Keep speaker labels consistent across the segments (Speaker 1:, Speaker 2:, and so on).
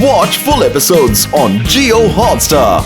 Speaker 1: Watch full episodes on Jio Hotstar.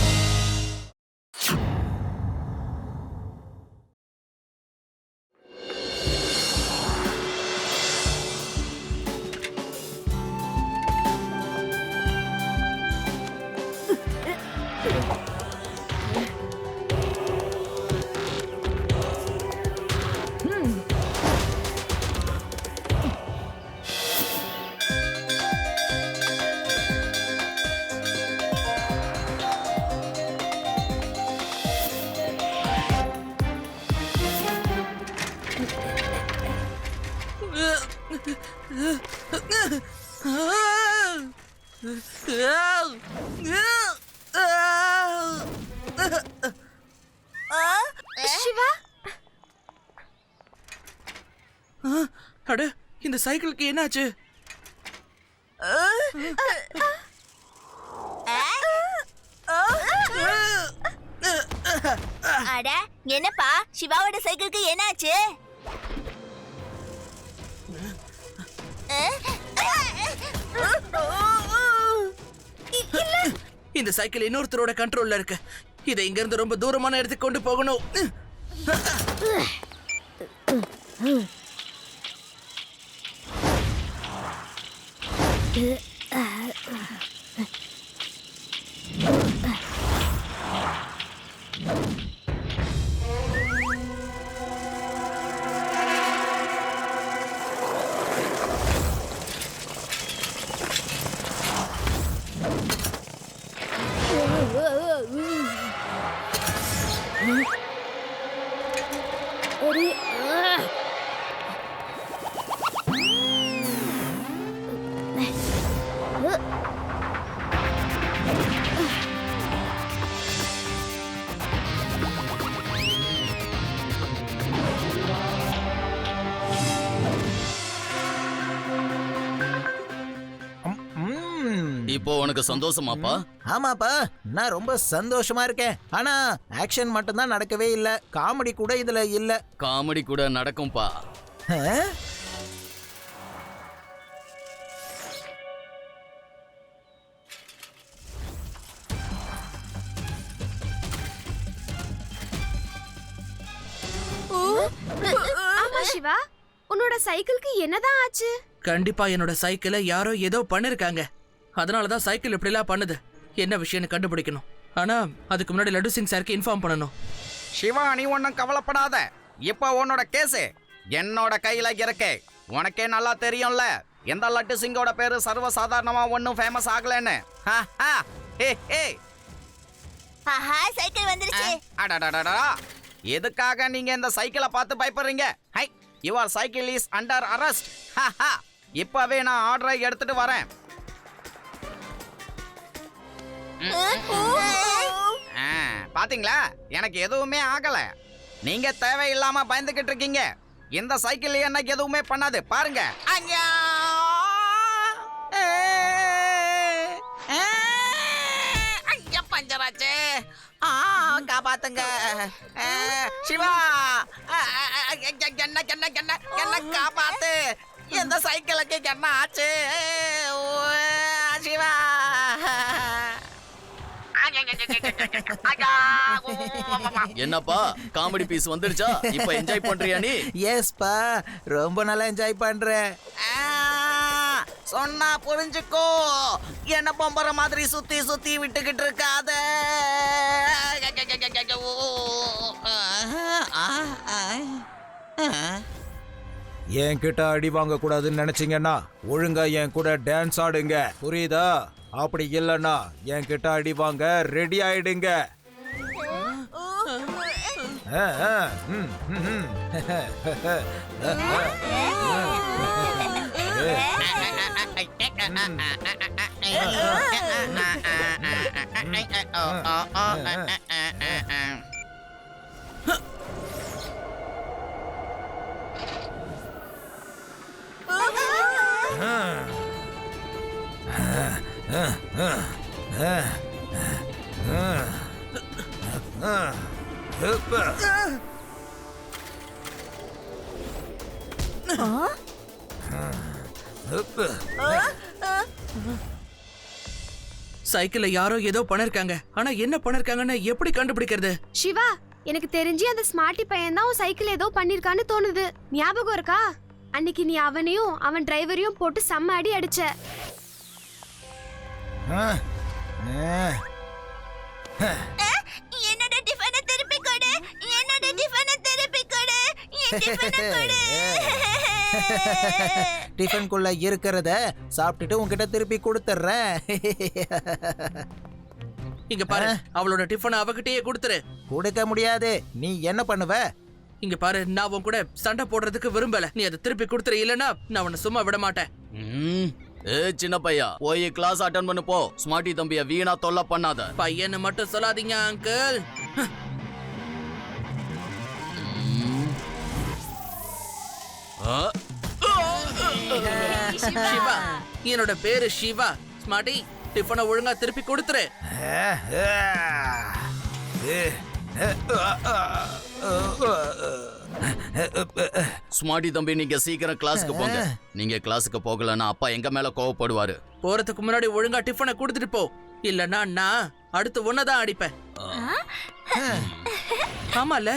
Speaker 2: Siva,
Speaker 3: அட இந்த சைக்கிளுக்கு என்னாச்சு?
Speaker 2: அட என்னப்பா சிவாவோட சைக்கிளுக்கு என்னாச்சு?
Speaker 3: இந்த சைக்கிள் இன்னொருத்தரோட கண்ட்ரோல்ல இருக்கு. இதை இங்க இருந்து ரொம்ப தூரமான இடத்துக்கு கொண்டு போகணும்.
Speaker 4: இப்போ உனக்கு சந்தோஷமாப்பா?
Speaker 5: ஆமாப்பா, நான் ரொம்ப சந்தோஷமா இருக்கேன். ஆனா ஆக்ஷன் மட்டும் தான் நடக்கவே இல்ல. காமெடி கூட இதுல இல்ல.
Speaker 4: காமெடி கூட நடக்கும்பா.
Speaker 2: ஆமா சிவா, உன்னோட சைக்கிளுக்கு என்னதான் ஆச்சு?
Speaker 3: கண்டிப்பா என்னோட சைக்கிளை யாரோ ஏதோ பண்ணிருக்காங்க. அதனாலதான் சைக்கிள் இப்படி எல்லாம் பண்ணுது. என்ன விஷயம்னு கண்டுபிடிக்கணும். ஆனா அதுக்கு முன்னாடி லட்டு சிங் சாருக்கு இன்ஃபார்ம் பண்ணணும்.
Speaker 6: சிவா, நீ ஒன்னும் கவலைப்படாத. இப்ப உன்னோட கேஸ் என்னோட கையில இருக்கு. உனக்கே நல்லா தெரியும்ல எந்த லட்டு சிங்கோட பேரு சர்வசாதாரணமா ஒன்னும் ஃபேமஸ் ஆகலன்னு.
Speaker 2: ஆஹா, சைக்கிள் வந்துருச்சு.
Speaker 6: அடடடடா, எதுக்காக நீங்க இந்த சைக்கிளை பார்த்து பயப்படுறீங்க? High, your cycle is under arrest. இப்பவே நான் ஆர்டரை எடுத்துட்டு வரேன். பாத்தீங்களா, எனக்கு எதுவுமே ஆகல. நீங்க தேவையில்லாம பயந்துகிட்டு இருக்கீங்க. இந்த சைக்கிள் எனக்கு எதுவுமே பண்ணாது. பாருங்க. பஞ்சராச்சே, காப்பாத்துங்க சிவா. என்ன காப்பாத்து. எந்த சைக்கிளுக்கு என்ன ஆச்சு சிவா?
Speaker 4: என்னப்பா காமெடி பீஸ் வந்துருச்சா? இப்ப என்ஜாய் பண்றியா நீ?
Speaker 5: எஸ்பா, ரொம்ப நல்லா என்ஜாய் பண்றேன்.
Speaker 6: சொன்னா புரிஞ்சுக்கோ. என்ன பொம்பற மாதிரி சுத்தி சுத்தி விட்டுக்கிட்டு இருக்காத.
Speaker 5: என்கிட்ட அடி வாங்க கூடாதுன்னு நினைச்சீங்கன்னா ஒழுங்கா என் கூட டான்ஸ் ஆடுங்க, புரியுதா? அப்படி இல்லைன்னா என்கிட்ட அடி வாங்க ரெடி ஆயிடுங்க.
Speaker 3: சைக்கிள்ல யாரோ ஏதோ பண்ணிருக்காங்க. ஆனா என்ன பண்ணிருக்காங்கன்னு எப்படி கண்டுபிடிக்கிறது?
Speaker 2: சிவா, எனக்கு தெரிஞ்சு அந்த ஸ்மார்ட்டி பையன் தான் உன் சைக்கிள் ஏதோ பண்ணிருக்கான்னு தோணுது. ஞாபகம் இருக்கா? அன்னைக்கு நீ அவனையும் அவன் டிரைவரையும் போட்டு செம்ம அடி அடிச்ச.
Speaker 7: என்னோட டிஃபனை திருப்பி கொடு, என்னோட டிஃபனை திருப்பி கொடு, என் டிஃபனை கொடு.
Speaker 8: டிஃபனுக்குள்ள இருக்கிறத சாப்பிட்டுட்டு உன்கிட்ட திருப்பி கொடுத்துறேன்.
Speaker 3: இங்க பாரு, அவளோட டிஃபனை அவகிட்டயே கொடுத்துரு.
Speaker 8: கொடுக்க முடியாது. நீ என்ன பண்ணுவ?
Speaker 3: இங்க பாரு, நான் உன் கூட சண்டை போடுறதுக்கு விரும்பல. நீ அதை திருப்பி கொடுத்துரு, இல்லனா நான் உன்னை சும்மா விட மாட்டேன்.
Speaker 4: ஏ சின்ன பையா, போய் கிளாஸ் அட்டன் பண்ணு போ. ஸ்மார்ட்டி தம்பிய வீணா தொல்லை பண்ணாத.
Speaker 3: பையன்னு மட்டும் சொல்லாதீங்க அங்கிள். சிவா, என்னோட பேரு சிவா. ஸ்மார்ட்டி, டிஃபனை ஒழுங்கா திருப்பி கொடுத்துரு.
Speaker 4: ஸ்மார்ட்டி தம்பி, நீங்க சீக்கிரம் கிளாஸுக்கு போங்க. நீங்க கிளாஸுக்கு போகலன்னா அப்பா எங்க மேல கோவப்படுவாரு.
Speaker 3: போறதுக்கு முன்னாடி ஒழுங்கா டிஃபனை கொடுத்துட்டு போ, இல்லன்னா நான் அடுத்து ஒன்னதான் அடிப்பேன். ஆமால,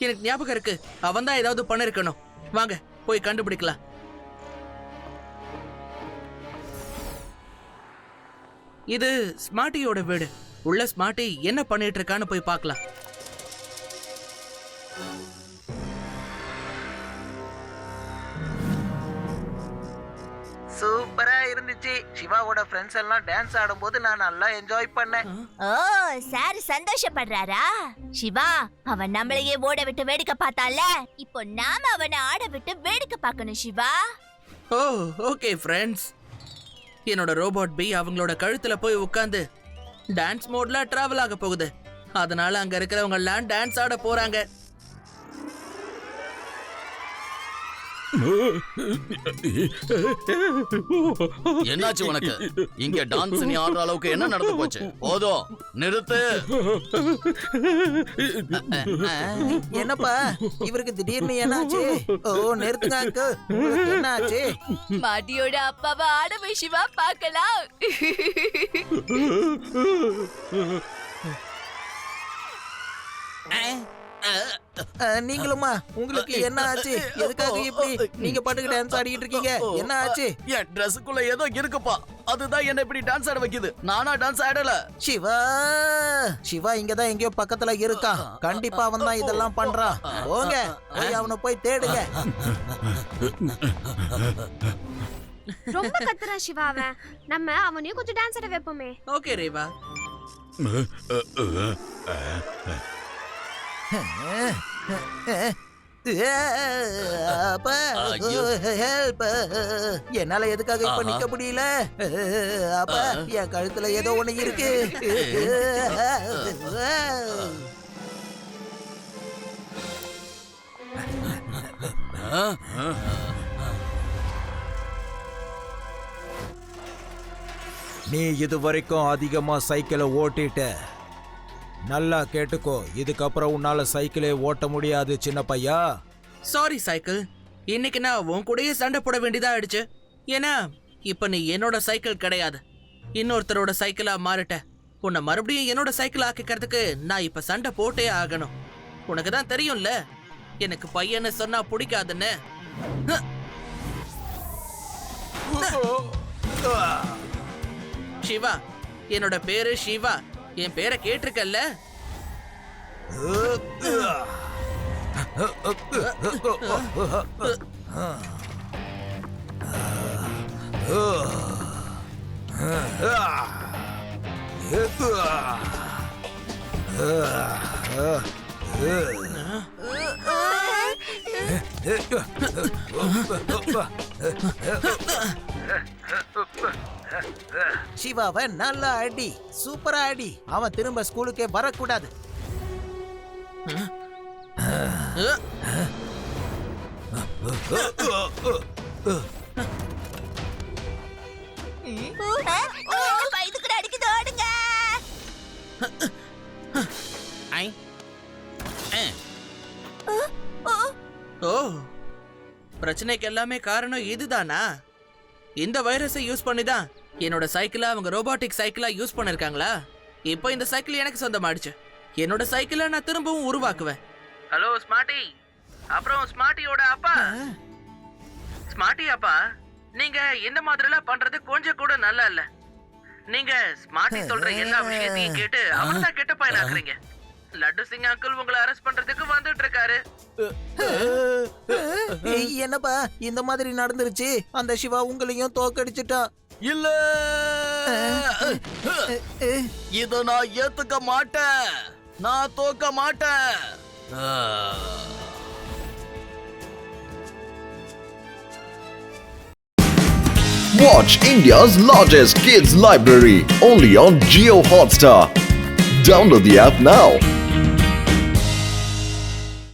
Speaker 3: எனக்கு ஞாபகம் இருக்கு. அவன் தான் ஏதாவது பண்ணிருக்கணும். வாங்க போய் கண்டுபிடிக்கலாம். இது ஸ்மார்ட்டியோட வீடு. உள்ள ஸ்மார்ட்டி என்ன பண்ணிட்டு இருக்கான்னு போய் பார்க்கலாம்.
Speaker 8: சூப்பரா இருந்துச்சு. சிவாவோட ஃப்ரெண்ட்ஸ் எல்லாம் டான்ஸ் ஆடும்போது நான் நல்லா என்ஜாய் பண்ணேன்.
Speaker 7: ஓ, சார் சந்தோஷப்படுறாரா? சிவா, அவன் நம்மளையே ஓட விட்டு வேடிக்கை பார்த்தால, இப்போ நாம அவனை ஆட விட்டு வேடிக்கை பார்க்கணும். சிவா,
Speaker 3: ஓ ஓகே ஃப்ரெண்ட்ஸ். என்னோட ரோபோட் பி அவங்களோட கழுத்துல போய் உட்காந்து டான்ஸ் மோட்ல டிராவல் ஆக போகுது. அதனால அங்க இருக்கிறவங்க எல்லாம் டான்ஸ் ஆட போறாங்க.
Speaker 4: என்னாச்சு உனக்கு? இங்க டான்ஸ் நீ ஆடுற அளவுக்கு என்ன நடந்து போச்சு? போதும், நிறுத்து.
Speaker 8: என்னப்பா இவருக்கு திடீர்னு என்னாச்சு? ஓ, நிறுத்துங்க அங்கிள். உங்களுக்கு என்னாச்சு?
Speaker 7: மாட்டியோட அப்பாவை ஆடவே சிவா பார்க்கலாம்.
Speaker 8: நீங்களுமா? உங்களுக்கு என்ன ஆச்சு? எதுக்காக இப்படி நீங்க பாட்டுக்கு டான்ஸ் ஆடிட்டு இருக்கீங்க? என்ன ஆச்சு?
Speaker 4: என் ட்ரெஸ்ஸுக்குள்ள ஏதோ இருக்குப்பா, அதுதான் என்ன இப்படி டான்ஸ் ஆட வைக்குது. நானா டான்ஸ் ஆடல.
Speaker 8: சிவா, சிவா இங்கதான் எங்கேயோ பக்கத்துல இருக்கான். கண்டிப்பா அவன் தான் இதெல்லாம் பண்றான். போங்க, போய் அவனை போய் தேடுங்க.
Speaker 2: ரொம்ப கத்துறான் சிவா அவன். நம்ம அவனையும் கொஞ்சம் டான்ஸ் ஆட வைப்போமே.
Speaker 3: ஓகே ரேவா.
Speaker 8: என்னால எதுக்காக இப்ப நிக்க முடியல? அப்பா, என் கழுத்துல ஏதோ ஒண்ணு இருக்கு.
Speaker 5: நீ இது வரைக்கும் அதிகமா சைக்கிளை ஓட்டிட்ட. நல்லா கேட்டுக்கோ, இதுக்கப்புறம் உன்னால சைக்கிளே ஓட்ட முடியாது சின்ன பையா.
Speaker 3: சாரி சைக்கிள், இன்னைக்கு நான் உன் கூடயே சண்டை போட வேண்டியதா ஆயிடுச்சு. ஏன்னா இப்ப நீ என்னோட சைக்கிள் கிடையாது, இன்னொருத்தரோட சைக்கிளா மாறிட்ட. உன்னை மறுபடியும் என்னோட சைக்கிள் ஆக்கிக்கிறதுக்கு நான் இப்ப சண்டை போட்டே ஆகணும். உனக்கு தான் தெரியும்ல, எனக்கு பையன்னு சொன்னா பிடிக்காதுன்னு. சிவா, என்னோட பேரு சிவா. என் பேரை கேட்டிருக்கல்ல?
Speaker 8: சிவாவை நல்லா அடி, சூப்பரா அடி. அவன் திரும்ப ஸ்கூலுக்கே வரக்கூடாது.
Speaker 3: ஓ, பிரச்சனைக்கு எல்லாமே காரணம் இதுதானா? இந்த வைரஸை யூஸ் பண்ணிதான் என்னோட சைக்கிளை அவங்க ரோபோட்டிக் சைக்கிளா யூஸ் பண்ணிருக்காங்களா? இப்போ இந்த சைக்கிள் எனக்கு சொந்தமாயிடுச்சு. என்னோட சைக்கிளை நான் திரும்பவும் உருவாக்குவேன். ஹலோ ஸ்மார்ட்டி, அப்புறம் ஸ்மார்ட்டியோட அப்பா. ஸ்மார்ட்டி அப்பா, நீங்க இந்த மாதிரிலாம் பண்றது கொஞ்சம் கூட நல்லா இல்ல. நீங்க ஸ்மார்ட்டி சொல்ற எல்லா விஷயத்தையும் கேட்டு அவன்தான் கெட்ட பையனாக்குறீங்க. லட்டு சிங் அங்கிள் உங்களை அரெஸ்ட் பண்றதுக்கு வந்துட்டு இருக்காரு.
Speaker 8: என்னப்பா இந்த மாதிரி நடந்துருச்சு? அந்த சிவா உங்களையும் தோக்கடிச்சிட்டான்.
Speaker 4: இல்ல, இத நான் ஏத்துக்க மாட்டேன். நான் தோக்க மாட்டேன்.
Speaker 1: Watch India's largest kids library only on Geo Hotstar. Download the app now.